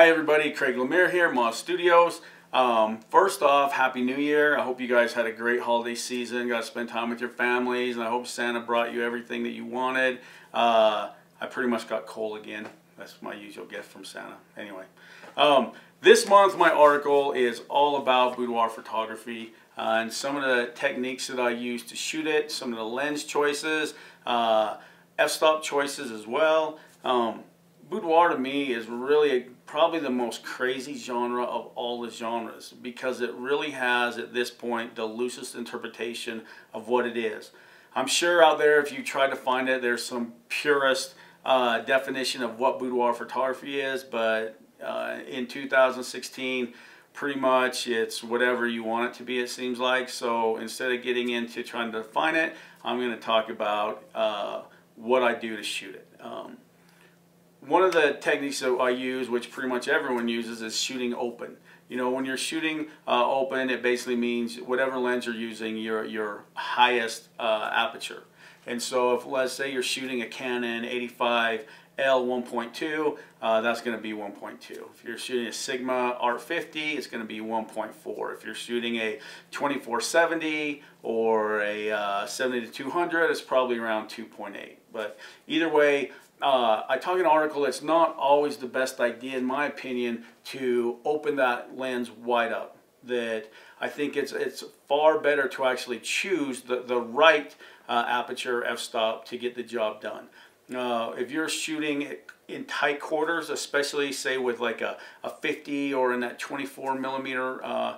Hi everybody, Craig LaMere here, Moss Studios. First off, Happy New Year. I hope you guys had a great holiday season, got to spend time with your families, and I hope Santa brought you everything that you wanted. I pretty much got coal again. That's my usual gift from Santa. Anyway, this month my article is all about boudoir photography and some of the techniques that I use to shoot it, some of the lens choices, f-stop choices as well. Boudoir to me is really probably the most crazy genre of all the genres because it really has at this point the loosest interpretation of what it is. I'm sure out there if you try to find it there's some purist definition of what boudoir photography is, but in 2016 pretty much it's whatever you want it to be, it seems like. So instead of getting into trying to define it, I'm going to talk about what I do to shoot it. One of the techniques that I use, which pretty much everyone uses, is shooting open. You know, when you're shooting open, it basically means whatever lens you're using, your highest aperture. And so if, let's say, you're shooting a Canon 85L 1.2, that's going to be 1.2. If you're shooting a Sigma Art 50, it's going to be 1.4. If you're shooting a 2470 or a 70-200, it's probably around 2.8. But either way, I talk in an article, it's not always the best idea, in my opinion, to open that lens wide up. That I think it's far better to actually choose the right aperture f-stop to get the job done. If you're shooting in tight quarters, especially say with like a 50 or in that 24 millimeter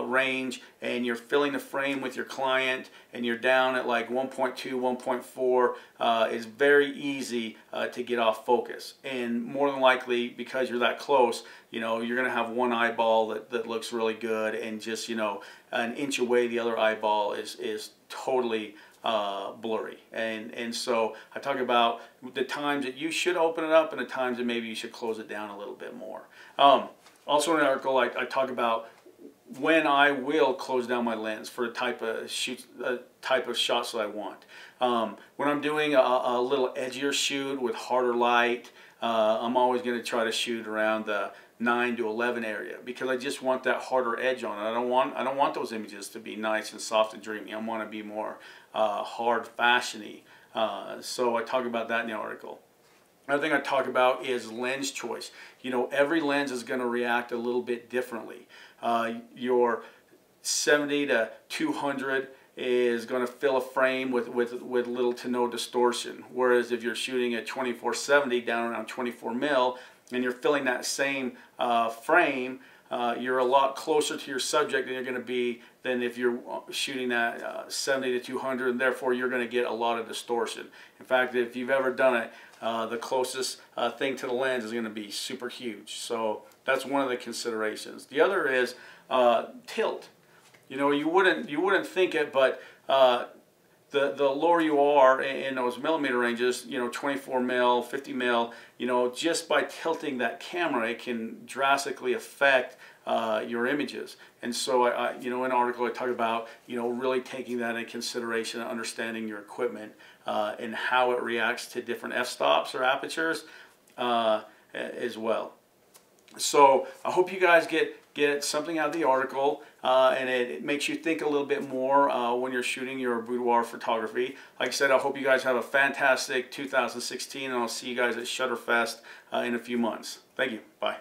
range, and you're filling the frame with your client and you're down at like 1.2, 1.4, it's very easy to get off focus. And more than likely, because you're that close, you know, you're going to have one eyeball that looks really good, and just, you know, an inch away the other eyeball is totally blurry. And so I talk about the times that you should open it up and the times that maybe you should close it down a little bit more. Also in the article I talk about when I will close down my lens for a type of shots that I want. When I'm doing a little edgier shoot with harder light, I'm always going to try to shoot around the 9 to 11 area because I just want that harder edge on it. I don't want those images to be nice and soft and dreamy. I want to be more hard fashiony. So I talk about that in the article. Another thing I talk about is lens choice. You know, every lens is going to react a little bit differently. Your 70 to 200 is going to fill a frame with little to no distortion. Whereas if you're shooting at 2470 down around 24 mil and you're filling that same frame, you're a lot closer to your subject than you're going to be than if you're shooting that 70 to 200, and therefore you're going to get a lot of distortion. In fact, if you've ever done it, the closest thing to the lens is going to be super huge. So that's one of the considerations. The other is tilt. You know, you wouldn't think it, but the lower you are in those millimeter ranges, you know, 24 mil, 50 mil, you know, just by tilting that camera, it can drastically affect your images. And so, you know, in an article I talk about, you know, really taking that into consideration and understanding your equipment and how it reacts to different f-stops or apertures as well. So I hope you guys get something out of the article, and it makes you think a little bit more when you're shooting your boudoir photography. Like I said, I hope you guys have a fantastic 2016, and I'll see you guys at Shutterfest in a few months. Thank you. Bye.